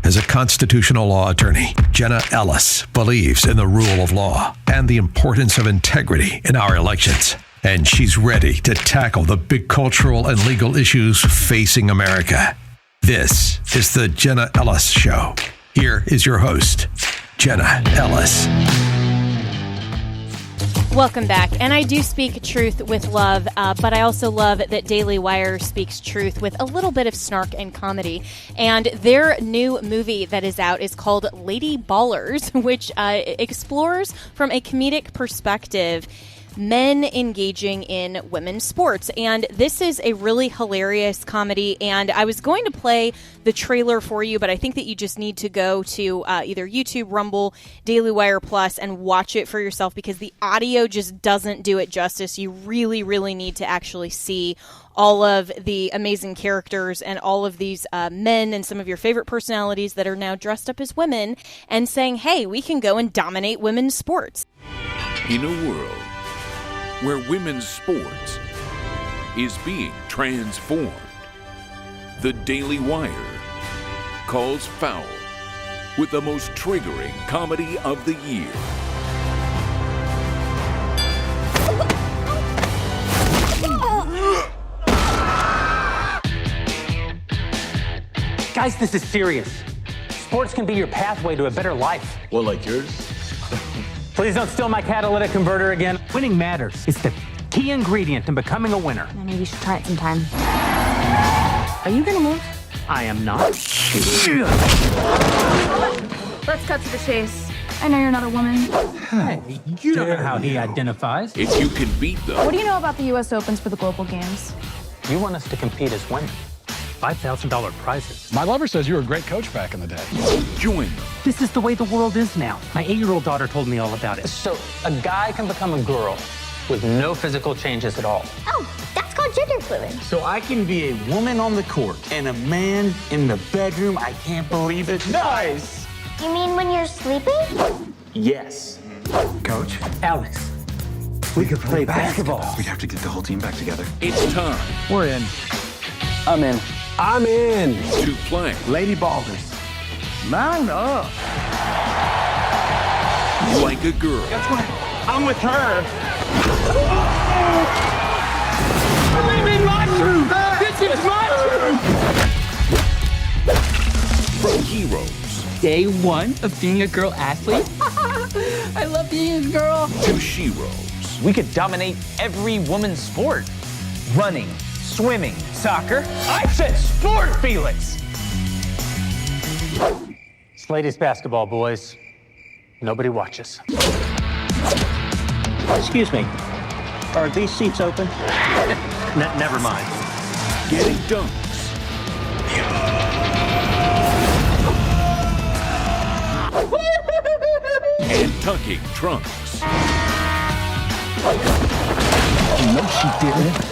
As a constitutional law attorney, Jenna Ellis believes in the rule of law and the importance of integrity in our elections. And she's ready to tackle the big cultural and legal issues facing America. This is the Jenna Ellis Show. Here is your host, Jenna Ellis. Welcome back. And I do speak truth with love, but I also love that Daily Wire speaks truth with a little bit of snark and comedy. And their new movie that is out is called Lady Ballers, which explores from a comedic perspective men engaging in women's sports. And this is a really hilarious comedy. And I was going to play the trailer for you, but I think that you just need to go to either YouTube, Rumble, Daily Wire Plus, and watch it for yourself because the audio just doesn't do it justice. You really, really need to actually see all of the amazing characters and all of these men and some of your favorite personalities that are now dressed up as women and saying, hey, we can go and dominate women's sports. In a world where women's sports is being transformed, the Daily Wire calls foul with the most triggering comedy of the year. Guys, this is serious. Sports can be your pathway to a better life. Well, like yours? Please don't steal my catalytic converter again. Winning matters. It's the key ingredient in becoming a winner. Maybe you should try it sometime. Are you gonna move? I am not. Let's cut to the chase. I know you're not a woman. Hey, you don't know how he identifies. If you can beat them, What do you know about the U.S. Opens for the Global Games? You want us to compete as women. $5,000 prizes. My lover says you were a great coach back in the day. join them. This is the way the world is now. My 8-year-old daughter told me all about it. So a guy can become a girl with no physical changes at all. Oh, that's called gender fluid. So I can be a woman on the court and a man in the bedroom. I can't believe it. Nice! You mean when you're sleeping? Yes. Coach, Alex, We could play basketball. we have to get the whole team back together. It's time We're in. I'm in. I'm in. to play Lady Ballers. Mount up. like a girl That's right. I'm with her. I'm in my truth. This is my truth. from heroes Day one of being a girl athlete. I love being a girl. to sheroes. We could dominate every woman's sport. Running, swimming, soccer. I said sport, Felix! it's ladies basketball, boys. Nobody watches. Excuse me. Are these seats open? Never mind. Getting dunks. And tucking trunks. No, she didn't.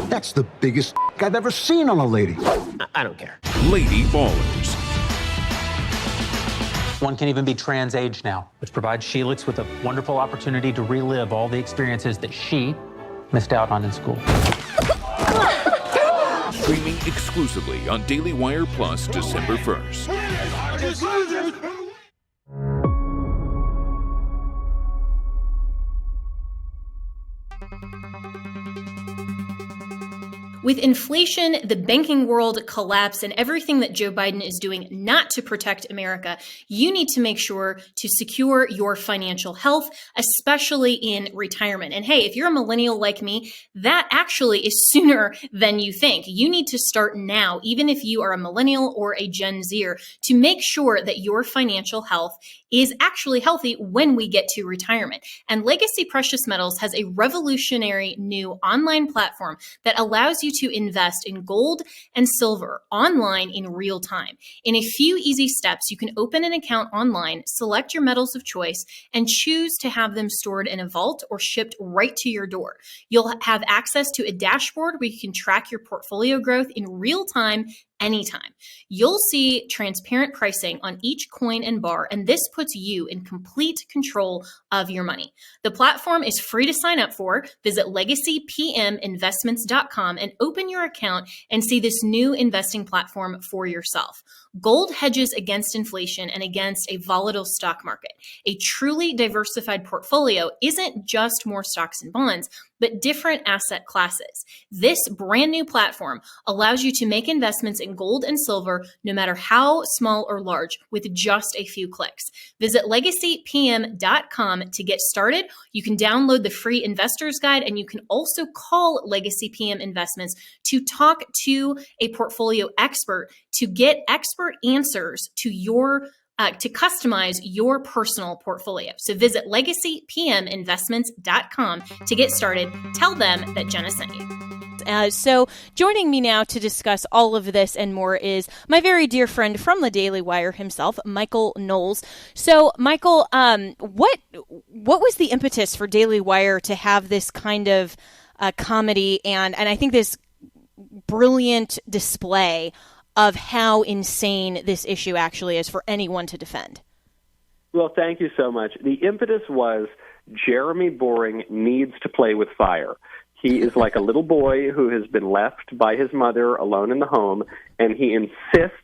That's the biggest I've ever seen on a lady. I don't care. Lady Ballers. One can even be trans age now, which provides Sheelix with a wonderful opportunity to relive all the experiences that she missed out on in school. Streaming exclusively on Daily Wire Plus December 1st. With inflation, the banking world collapse, and everything that Joe Biden is doing not to protect America, you need to make sure to secure your financial health, especially in retirement. And hey, if you're a millennial like me, that actually is sooner than you think. You need to start now, even if you are a millennial or a Gen Zer, to make sure that your financial health is actually healthy when we get to retirement. And Legacy Precious Metals has a revolutionary new online platform that allows you to invest in gold and silver online in real time. In a few easy steps, you can open an account online, select your metals of choice, and choose to have them stored in a vault or shipped right to your door. You'll have access to a dashboard where you can track your portfolio growth in real time anytime. You'll see transparent pricing on each coin and bar, and this puts you in complete control of your money. The platform is free to sign up for. Visit legacypminvestments.com and open your account and see this new investing platform for yourself. Gold hedges against inflation and against a volatile stock market. A truly diversified portfolio isn't just more stocks and bonds, but different asset classes. This brand new platform allows you to make investments in gold and silver, no matter how small or large, with just a few clicks. Visit legacypm.com to get started. You can download the free investor's guide, and you can also call Legacy PM Investments to talk to a portfolio expert to get expert answers to your to customize your personal portfolio. So visit legacypminvestments.com to get started. Tell them that Jenna sent you. So joining me now to discuss all of this and more is my very dear friend from the Daily Wire himself, Michael Knowles. So, Michael, what was the impetus for Daily Wire to have this kind of comedy and I think this brilliant display of how insane this issue actually is for anyone to defend? Well, thank you so much. The impetus was Jeremy Boring needs to play with fire. He is like a little boy who has been left by his mother alone in the home, and he insists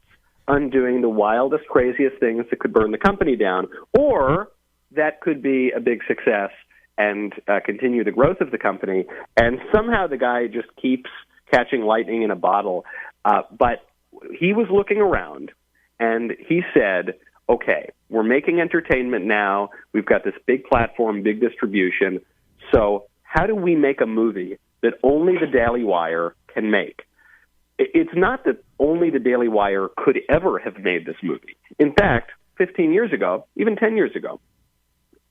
on doing the wildest, craziest things that could burn the company down, or that could be a big success and continue the growth of the company. And somehow the guy just keeps catching lightning in a bottle. But he was looking around, and he said, okay, we're making entertainment now. We've got this big platform, big distribution. So how do we make a movie that only the Daily Wire can make? It's not that only the Daily Wire could ever have made this movie. In fact, 15 years ago, even 10 years ago,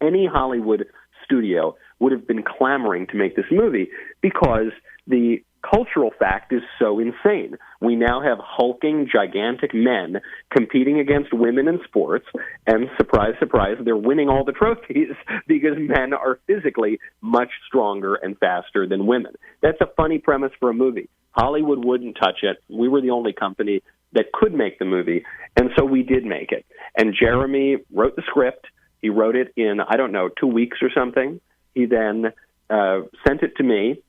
any Hollywood studio would have been clamoring to make this movie because the cultural fact is so insane. We now have hulking, gigantic men competing against women in sports, and surprise, surprise, they're winning all the trophies because men are physically much stronger and faster than women. That's a funny premise for a movie. Hollywood wouldn't touch it. We were the only company that could make the movie, and so we did make it. And Jeremy wrote the script. He wrote it in, 2 weeks or something. He then sent it to me.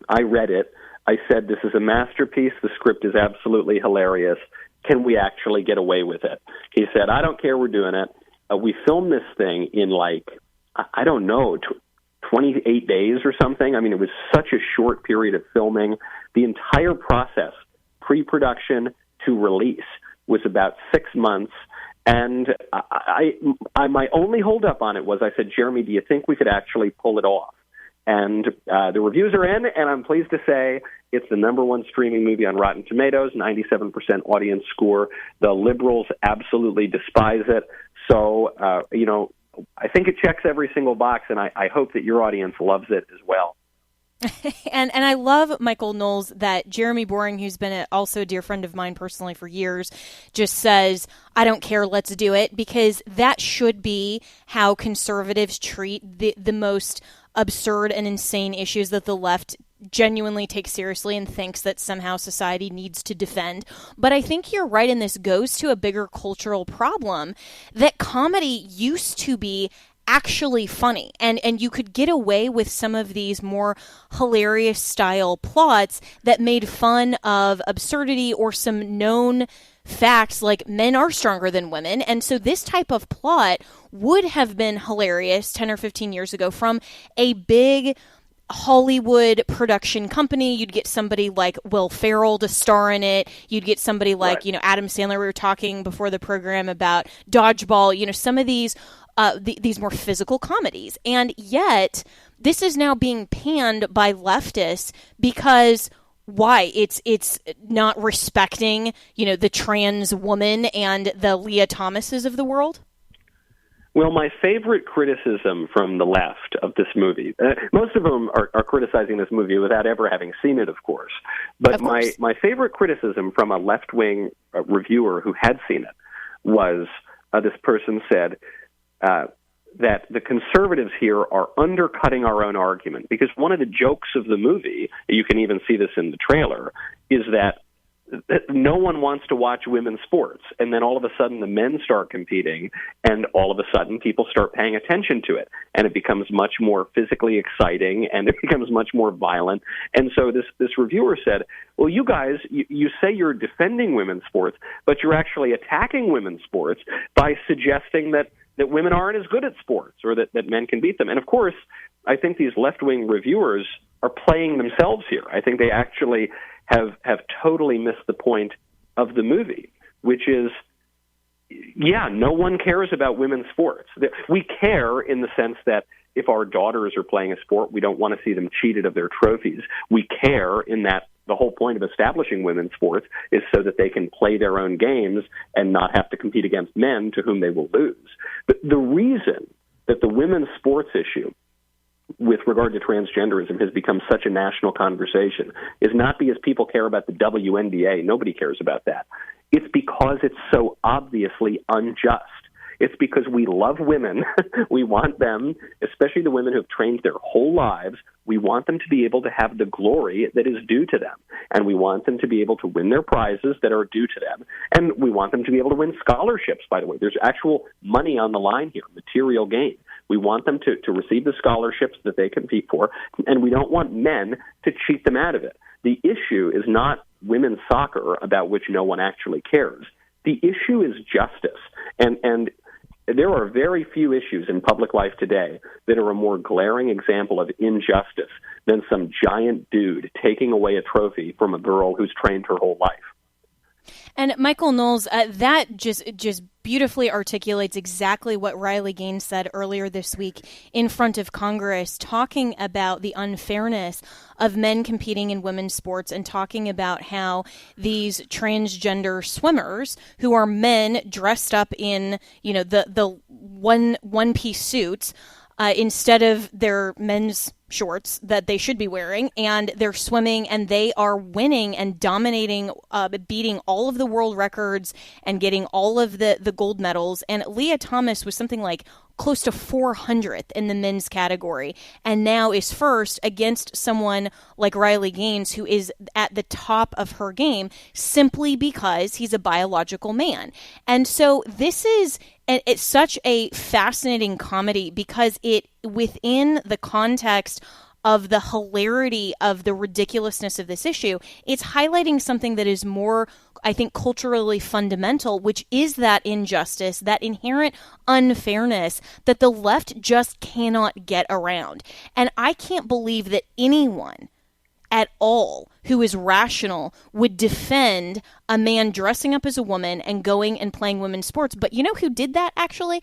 I read it. I said, this is a masterpiece. The script is absolutely hilarious. Can we actually get away with it? He said, I don't care. We're doing it. We filmed this thing in 28 days or something. I mean, it was such a short period of filming. The entire process, pre-production to release, was about 6 months. And my only holdup on it was I said, Jeremy, do you think we could actually pull it off? And the reviews are in, and I'm pleased to say it's the number one streaming movie on Rotten Tomatoes, 97% audience score. The liberals absolutely despise it. So, I think it checks every single box, and I hope that your audience loves it as well. And I love, Michael Knowles, that Jeremy Boring, who's been also a dear friend of mine personally for years, just says, I don't care, let's do it, because that should be how conservatives treat the most absurd and insane issues that the left genuinely takes seriously and thinks that somehow society needs to defend. But I think you're right, and this goes to a bigger cultural problem that comedy used to be actually funny, and you could get away with some of these more hilarious style plots that made fun of absurdity or some known facts like men are stronger than women. And so this type of plot would have been hilarious 10 or 15 years ago from a big Hollywood production company. You'd get somebody like Will Ferrell to star in it. You'd get somebody like, right. Adam Sandler. We were talking before the program about Dodgeball, some of these more physical comedies. And yet this is now being panned by leftists because why? It's not respecting, the trans woman and the Leah Thomases of the world. Well, my favorite criticism from the left of this movie, most of them are criticizing this movie without ever having seen it, of course. But my favorite criticism from a left-wing reviewer who had seen it was this person said that the conservatives here are undercutting our own argument, because one of the jokes of the movie, you can even see this in the trailer, is that no one wants to watch women's sports. And then all of a sudden the men start competing, and all of a sudden people start paying attention to it. And it becomes much more physically exciting, and it becomes much more violent. And so this reviewer said, well, you guys, you say you're defending women's sports, but you're actually attacking women's sports by suggesting that women aren't as good at sports, or that men can beat them. And of course, I think these left-wing reviewers are playing themselves here. I think they actually have totally missed the point of the movie, which is, yeah, no one cares about women's sports. We care in the sense that if our daughters are playing a sport, we don't want to see them cheated of their trophies. We care in that the whole point of establishing women's sports is so that they can play their own games and not have to compete against men to whom they will lose. But the reason that the women's sports issue with regard to transgenderism has become such a national conversation is not because people care about the WNBA. Nobody cares about that. It's because it's so obviously unjust. It's because we love women. We want them, especially the women who have trained their whole lives, we want them to be able to have the glory that is due to them. And we want them to be able to win their prizes that are due to them. And we want them to be able to win scholarships, by the way. There's actual money on the line here, material gain. We want them to receive the scholarships that they compete for, and we don't want men to cheat them out of it. The issue is not women's soccer, about which no one actually cares. The issue is justice. And there are very few issues in public life today that are a more glaring example of injustice than some giant dude taking away a trophy from a girl who's trained her whole life. And Michael Knowles, that just beautifully articulates exactly what Riley Gaines said earlier this week in front of Congress, talking about the unfairness of men competing in women's sports and talking about how these transgender swimmers who are men dressed up in, the one-piece suits instead of their men's shorts that they should be wearing, and they're swimming and they are winning and dominating, beating all of the world records and getting all of the gold medals. And Leah Thomas was something like close to 400th in the men's category, and now is first against someone like Riley Gaines, who is at the top of her game simply because he's a biological man. And so this is it's such a fascinating comedy because it, within the context of the hilarity of the ridiculousness of this issue, it's highlighting something that is more, I think, culturally fundamental, which is that injustice, that inherent unfairness that the left just cannot get around. And I can't believe that anyone at all who is rational would defend a man dressing up as a woman and going and playing women's sports. But you know who did that, actually,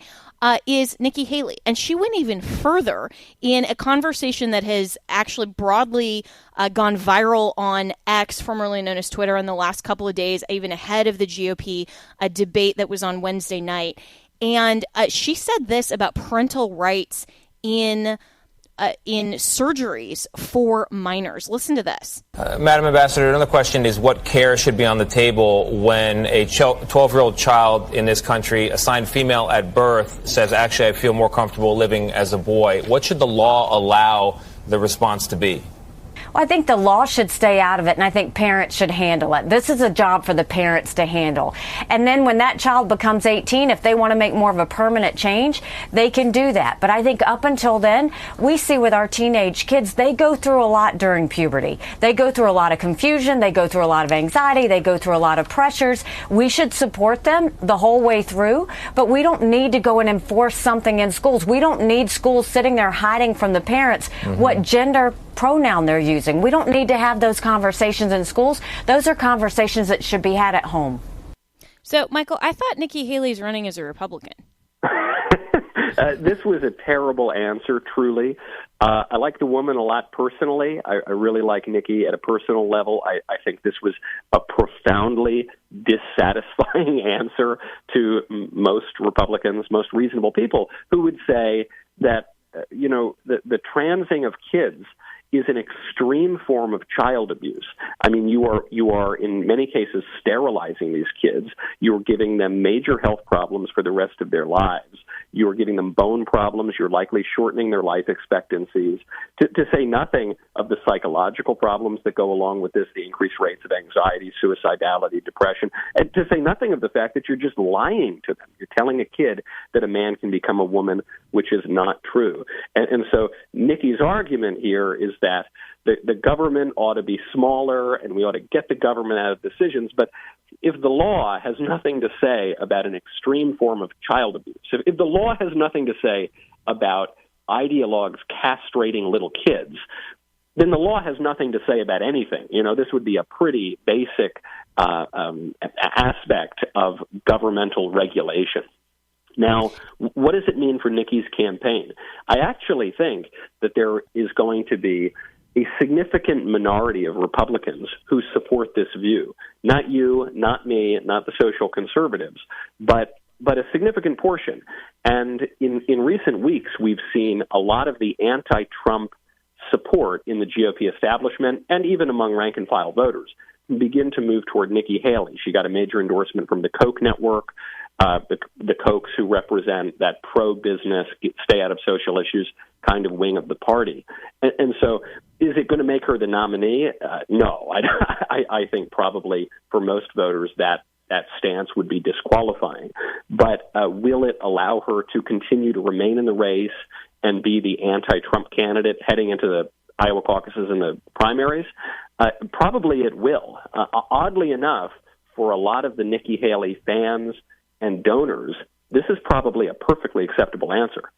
is Nikki Haley. And she went even further in a conversation that has actually broadly gone viral on X, formerly known as Twitter, in the last couple of days, even ahead of the GOP debate that was on Wednesday night. And she said this about parental rights in surgeries for minors. Listen to this. Madam Ambassador, another question is what care should be on the table when a 12-year-old child in this country assigned female at birth says, actually, I feel more comfortable living as a boy. What should the law allow the response to be? Well, I think the law should stay out of it, and I think parents should handle it. This is a job for the parents to handle. And then when that child becomes 18, if they want to make more of a permanent change, they can do that. But I think up until then, we see with our teenage kids, they go through a lot during puberty. They go through a lot of confusion. They go through a lot of anxiety. They go through a lot of pressures. We should support them the whole way through, but we don't need to go and enforce something in schools. We don't need schools sitting there hiding from the parents what gender pronoun they're using. We don't need to have those conversations in schools. Those are conversations that should be had at home. So, Michael, I thought Nikki Haley's running as a Republican. This was a terrible answer, truly. I like the woman a lot personally. I really like Nikki at a personal level. I think this was a profoundly dissatisfying answer to most Republicans, most reasonable people, who would say that, the transing of kids is an extreme form of child abuse. I mean, you are in many cases sterilizing these kids. You're giving them major health problems for the rest of their lives. you're giving them bone problems, you're likely shortening their life expectancies, to say nothing of the psychological problems that go along with this, the increased rates of anxiety, suicidality, depression, and to say nothing of the fact that you're just lying to them. You're telling a kid that a man can become a woman, which is not true. And so Nikki's argument here is that the government ought to be smaller and we ought to get the government out of decisions. But if the law has nothing to say about an extreme form of child abuse, if the law has nothing to say about ideologues castrating little kids, then the law has nothing to say about anything. This would be a pretty basic aspect of governmental regulation. Now, what does it mean for Nikki's campaign? I actually think that there is going to be a significant minority of Republicans who support this view. Not you, not me, not the social conservatives, but a significant portion. And in recent weeks, we've seen a lot of the anti-Trump support in the GOP establishment and even among rank-and-file voters begin to move toward Nikki Haley. She got a major endorsement from the Koch network, the Kochs who represent that pro-business, stay-out-of-social issues kind of wing of the party. And so is it going to make her the nominee? No. I think probably for most voters that stance would be disqualifying. But will it allow her to continue to remain in the race and be the anti-Trump candidate heading into the Iowa caucuses and the primaries? Probably it will. Oddly enough, for a lot of the Nikki Haley fans and donors, this is probably a perfectly acceptable answer.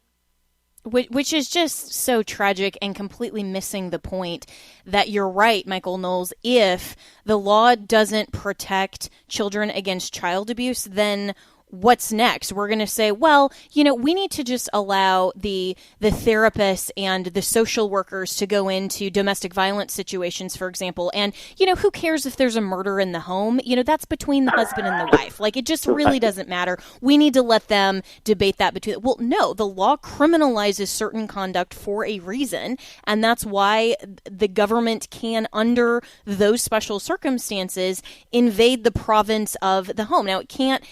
Which is just so tragic and completely missing the point that you're right, Michael Knowles. If the law doesn't protect children against child abuse, then what's next? We're going to say, well, we need to just allow the therapists and the social workers to go into domestic violence situations, for example. And, who cares if there's a murder in the home? That's between the husband and the wife. Like, it just really doesn't matter. We need to let them debate that between. Well, no, the law criminalizes certain conduct for a reason. And that's why the government can, under those special circumstances, invade the province of the home. Now, it can't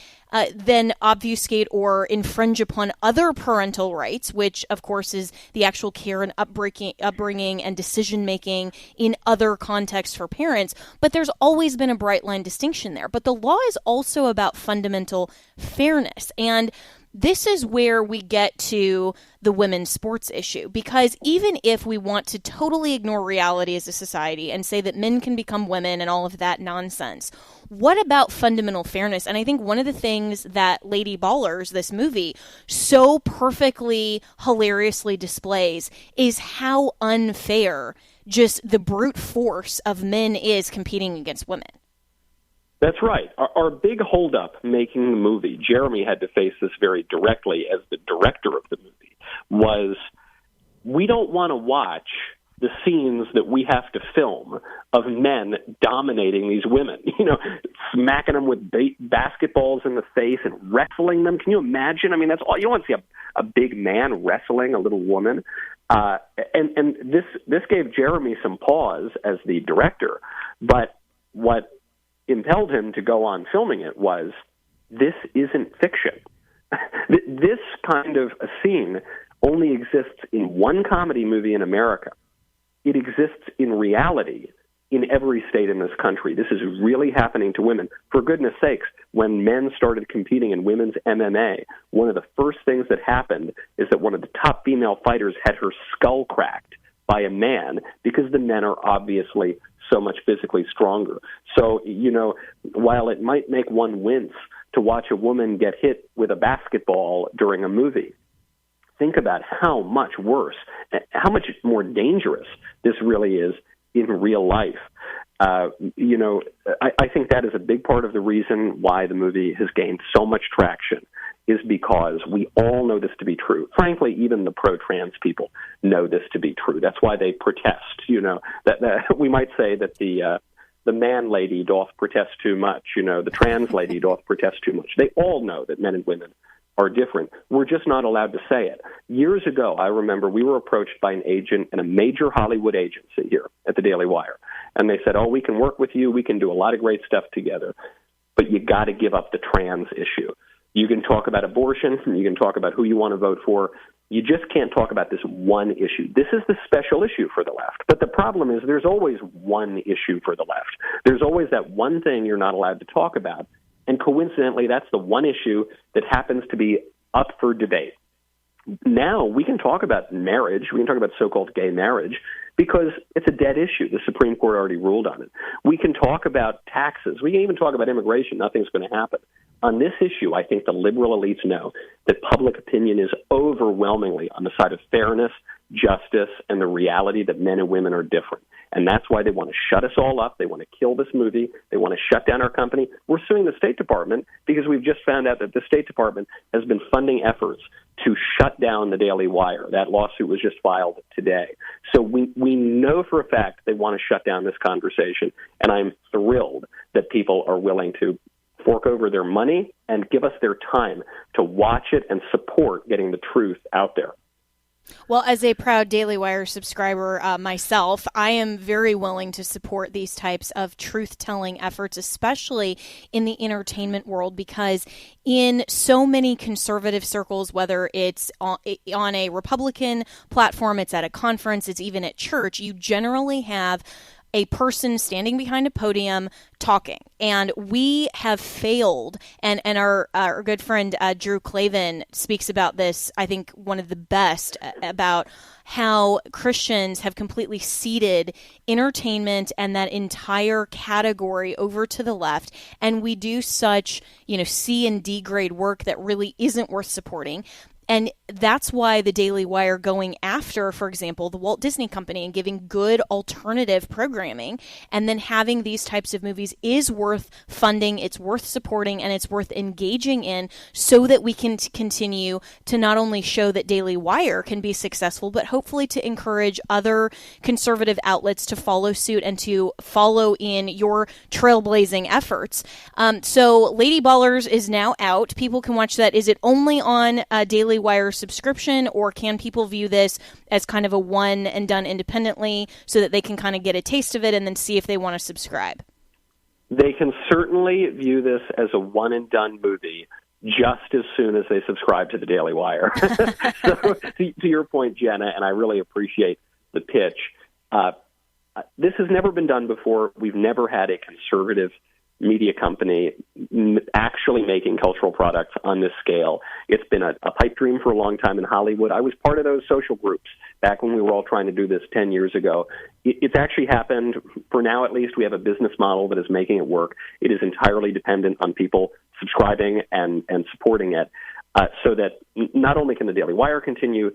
then obfuscate or infringe upon other parental rights, which, of course, is the actual care and upbringing and decision-making in other contexts for parents. But there's always been a bright line distinction there. But the law is also about fundamental fairness. And this is where we get to the women's sports issue, because even if we want to totally ignore reality as a society and say that men can become women and all of that nonsense, what about fundamental fairness? And I think one of the things that Lady Ballers, this movie, so perfectly, hilariously displays is how unfair just the brute force of men is competing against women. That's right. Our big holdup making the movie, Jeremy had to face this very directly as the director of the movie, was we don't want to watch the scenes that we have to film of men dominating these women, smacking them with basketballs in the face and wrestling them. Can you imagine? I mean, that's all. You don't want to see a big man wrestling a little woman. And this gave Jeremy some pause as the director. But what impelled him to go on filming it was, this isn't fiction. This kind of a scene only exists in one comedy movie in America. It exists in reality in every state in this country. This is really happening to women. For goodness sakes, when men started competing in women's MMA, one of the first things that happened is that one of the top female fighters had her skull cracked by a man, because the men are obviously so much physically stronger. So, while it might make one wince to watch a woman get hit with a basketball during a movie, think about how much worse, how much more dangerous this really is in real life. I think that is a big part of the reason why the movie has gained so much traction, is because we all know this to be true. Frankly, even the pro-trans people know this to be true. That's why they protest. That we might say that the man lady doth protest too much. The trans lady doth protest too much. They all know that men and women are different. We're just not allowed to say it. Years ago, I remember we were approached by an agent in a major Hollywood agency here at the Daily Wire. And they said, we can work with you. We can do a lot of great stuff together. But you got to give up the trans issue. You can talk about abortion. You can talk about who you want to vote for. You just can't talk about this one issue. This is the special issue for the left. But the problem is there's always one issue for the left. There's always that one thing you're not allowed to talk about. And coincidentally, that's the one issue that happens to be up for debate. Now we can talk about marriage. We can talk about so-called gay marriage because it's a dead issue. The Supreme Court already ruled on it. We can talk about taxes. We can even talk about immigration. Nothing's going to happen. On this issue, I think the liberal elites know that public opinion is overwhelmingly on the side of fairness, justice, and the reality that men and women are different. And that's why they want to shut us all up. They want to kill this movie. They want to shut down our company. We're suing the State Department because we've just found out that the State Department has been funding efforts to shut down the Daily Wire. That lawsuit was just filed today. So we know for a fact they want to shut down this conversation. And I'm thrilled that people are willing to fork over their money and give us their time to watch it and support getting the truth out there. Well, as a proud Daily Wire subscriber myself, I am very willing to support these types of truth-telling efforts, especially in the entertainment world, because in so many conservative circles, whether it's on a Republican platform, it's at a conference, it's even at church, you generally have a person standing behind a podium talking. And we have failed, and our good friend Drew Clavin speaks about this, I think one of the best, about how Christians have completely ceded entertainment and that entire category over to the left. And we do such, C and D grade work that really isn't worth supporting. And that's why the Daily Wire going after, for example, the Walt Disney Company and giving good alternative programming and then having these types of movies is worth funding, it's worth supporting, and it's worth engaging in so that we can continue to not only show that Daily Wire can be successful, but hopefully to encourage other conservative outlets to follow suit and to follow in your trailblazing efforts. So Lady Ballers is now out. People can watch that. Is it only on Daily Wire subscription, or can people view this as kind of a one and done independently so that they can kind of get a taste of it and then see if they want to subscribe? They can certainly view this as a one and done movie just as soon as they subscribe to the Daily Wire. So to your point, Jenna, and I really appreciate the pitch, this has never been done before. We've never had a conservative media company actually making cultural products on this scale. It's been a pipe dream for a long time in Hollywood. I was part of those social groups back when we were all trying to do this 10 years ago. It's actually happened. For now, at least, we have a business model that is making it work. It is entirely dependent on people subscribing and supporting it. So that not only can the Daily Wire continue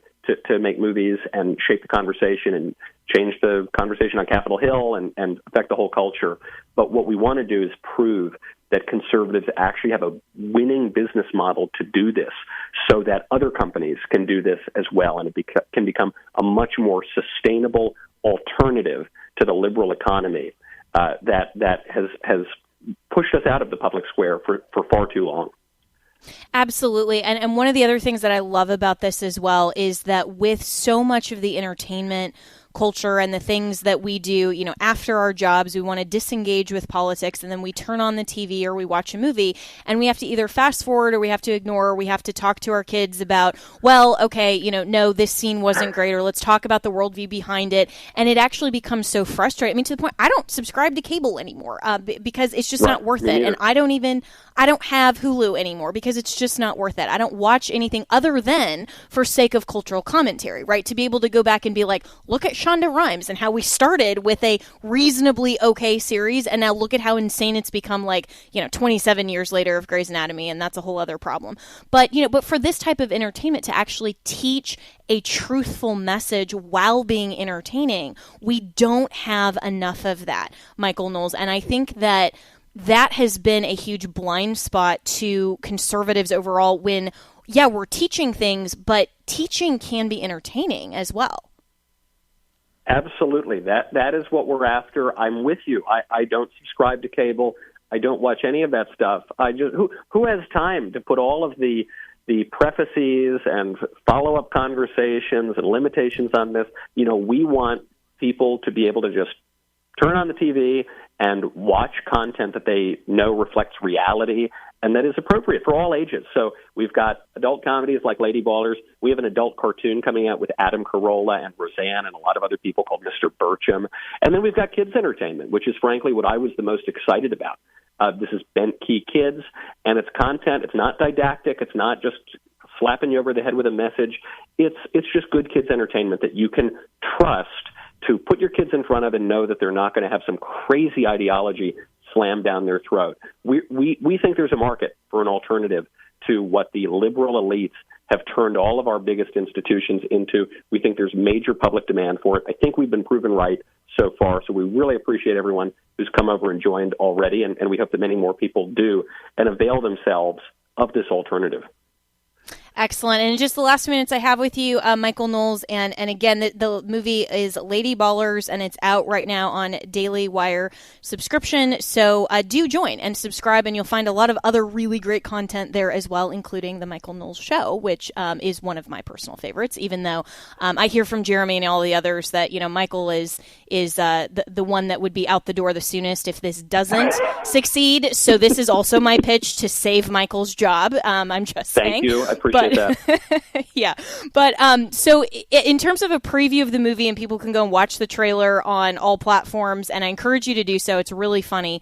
to make movies and shape the conversation and change the conversation on Capitol Hill and affect the whole culture, but what we want to do is prove that conservatives actually have a winning business model to do this so that other companies can do this as well, and it can become a much more sustainable alternative to the liberal economy that has pushed us out of the public square for far too long. Absolutely. And one of the other things that I love about this as well is that with so much of the entertainment culture and the things that we do, after our jobs, we want to disengage with politics, and then we turn on the TV or we watch a movie, and we have to either fast forward or we have to ignore, or we have to talk to our kids about, well, okay, no, this scene wasn't great, or let's talk about the worldview behind it. And it actually becomes so frustrating. I mean, to the point, I don't subscribe to cable anymore because it's just not worth it. And I don't have Hulu anymore because it's just not worth it. I don't watch anything other than for sake of cultural commentary, right? To be able to go back and be like, look at Shonda Rhimes and how we started with a reasonably okay series, and now look at how insane it's become, 27 years later of Grey's Anatomy, and that's a whole other problem. But for this type of entertainment to actually teach a truthful message while being entertaining, we don't have enough of that, Michael Knowles. And I think that has been a huge blind spot to conservatives overall when, we're teaching things, but teaching can be entertaining as well. Absolutely. That is what we're after. I'm with you. I don't subscribe to cable. I don't watch any of that stuff. Who has time to put all of the prefaces and follow-up conversations and limitations on this? We want people to be able to just turn on the TV and watch content that they know reflects reality and that is appropriate for all ages. So we've got adult comedies like Lady Ballers. We have an adult cartoon coming out with Adam Carolla and Roseanne and a lot of other people called Mr. Burcham. And then we've got kids entertainment, which is frankly what I was the most excited about. This is Bent Key Kids, and it's content. It's not didactic. It's not just slapping you over the head with a message. It's just good kids entertainment that you can trust to put your kids in front of and know that they're not going to have some crazy ideology slammed down their throat. We think there's a market for an alternative to what the liberal elites have turned all of our biggest institutions into. We think there's major public demand for it. I think we've been proven right so far, so we really appreciate everyone who's come over and joined already, and we hope that many more people do and avail themselves of this alternative. Excellent. And in just the last minutes I have with you, Michael Knowles, and again, the movie is Lady Ballers, and it's out right now on Daily Wire subscription. So do join and subscribe, and you'll find a lot of other really great content there as well, including the Michael Knowles Show, which is one of my personal favorites, even though I hear from Jeremy and all the others that, Michael is the one that would be out the door the soonest if this doesn't succeed. So this is also my pitch to save Michael's job. I'm just saying. Thank you. I appreciate that. Yeah. But so in terms of a preview of the movie, and people can go and watch the trailer on all platforms, and I encourage you to do so. It's really funny.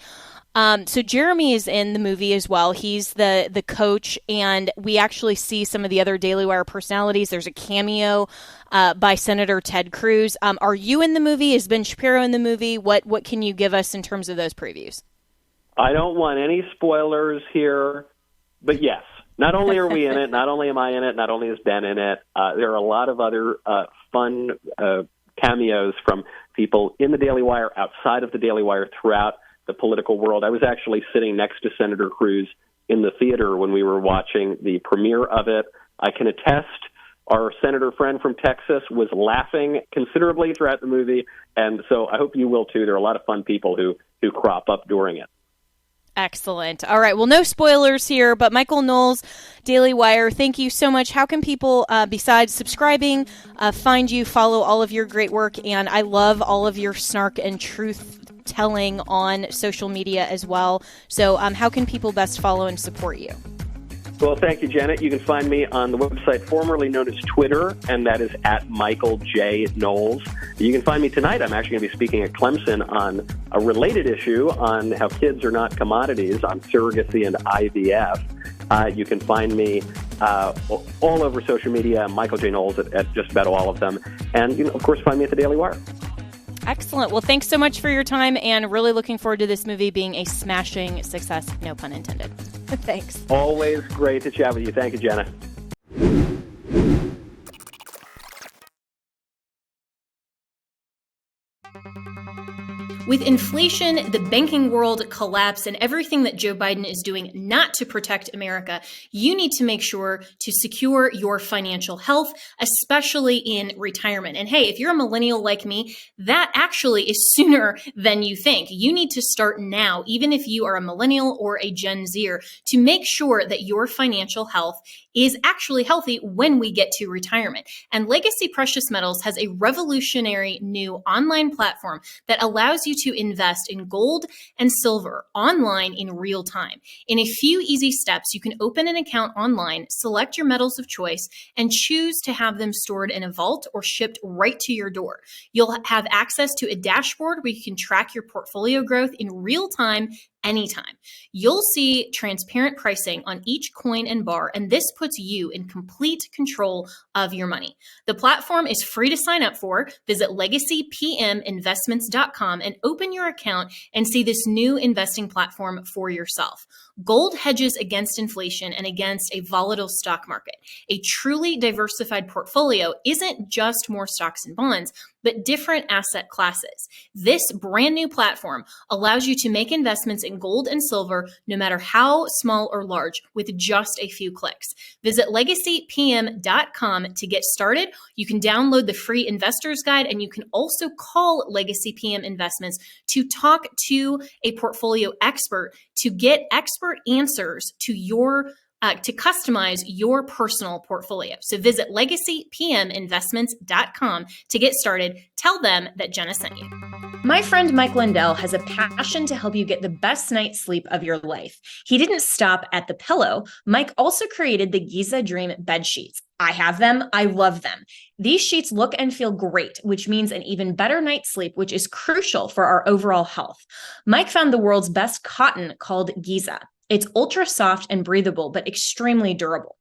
So Jeremy is in the movie as well. He's the coach, and we actually see some of the other Daily Wire personalities. There's a cameo by Senator Ted Cruz. Are you in the movie? Is Ben Shapiro in the movie? What can you give us in terms of those previews? I don't want any spoilers here, but yes. Not only are we in it, not only am I in it, not only is Ben in it, there are a lot of other fun cameos from people in the Daily Wire, outside of the Daily Wire, throughout the political world. I was actually sitting next to Senator Cruz in the theater when we were watching the premiere of it. I can attest our senator friend from Texas was laughing considerably throughout the movie, and so I hope you will too. There are a lot of fun people who crop up during it. Excellent. All right. Well, no spoilers here, but Michael Knowles, Daily Wire, thank you so much. How can people, besides subscribing, find you, follow all of your great work? And I love all of your snark and truth telling on social media as well. So how can people best follow and support you? Well, thank you, Jenna. You can find me on the website formerly known as Twitter, and that is at Michael J. Knowles. You can find me tonight. I'm actually going to be speaking at Clemson on a related issue on how kids are not commodities, on surrogacy and IVF. You can find me all over social media, Michael J. Knowles at just about all of them. And you can, of course, find me at the Daily Wire. Excellent. Well, thanks so much for your time, and really looking forward to this movie being a smashing success, no pun intended. Thanks. Always great to chat with you. Thank you, Jenna. With inflation, the banking world collapse, and everything that Joe Biden is doing not to protect America, you need to make sure to secure your financial health, especially in retirement. And hey, if you're a millennial like me, that actually is sooner than you think. You need to start now, even if you are a millennial or a Gen Zer, to make sure that your financial health is actually healthy when we get to retirement. And Legacy Precious Metals has a revolutionary new online platform that allows you to invest in gold and silver online in real time. In a few easy steps, you can open an account online, select your metals of choice, and choose to have them stored in a vault or shipped right to your door. You'll have access to a dashboard where you can track your portfolio growth in real time anytime. You'll see transparent pricing on each coin and bar, and this puts you in complete control of your money. The platform is free to sign up for. Visit legacypminvestments.com and open your account and see this new investing platform for yourself. Gold hedges against inflation and against a volatile stock market. A truly diversified portfolio isn't just more stocks and bonds, but different asset classes. This brand new platform allows you to make investments in gold and silver, no matter how small or large, with just a few clicks. Visit legacypm.com to get started. You can download the free investor's guide, and you can also call Legacy PM Investments to talk to a portfolio expert to get expert answers to your to customize your personal portfolio. So visit legacypminvestments.com to get started. Tell them that Jenna sent you. My friend Mike Lindell has a passion to help you get the best night's sleep of your life. He didn't stop at the pillow. Mike also created the Giza Dream bed sheets. I have them. I love them. These sheets look and feel great, which means an even better night's sleep, which is crucial for our overall health. Mike found the world's best cotton called Giza. It's ultra soft and breathable, but extremely durable.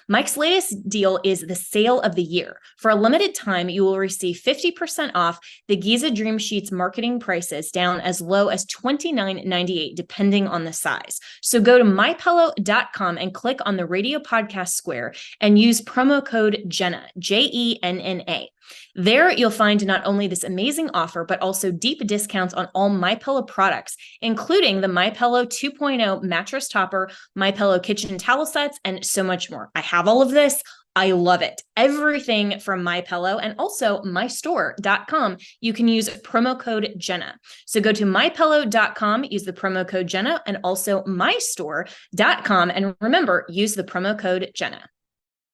Mike's latest deal is the sale of the year. For a limited time, you will receive 50% off the Giza Dream Sheets marketing prices down as low as $29.98, depending on the size. So go to mypillow.com and click on the radio podcast square and use promo code Jenna, Jenna. There, you'll find not only this amazing offer, but also deep discounts on all MyPillow products, including the MyPillow 2.0 mattress topper, MyPillow kitchen towel sets, and so much more. I have all of this. I love it. Everything from MyPillow and also mystore.com, you can use promo code Jenna. So go to mypillow.com, use the promo code Jenna, and also mystore.com. And remember, use the promo code Jenna.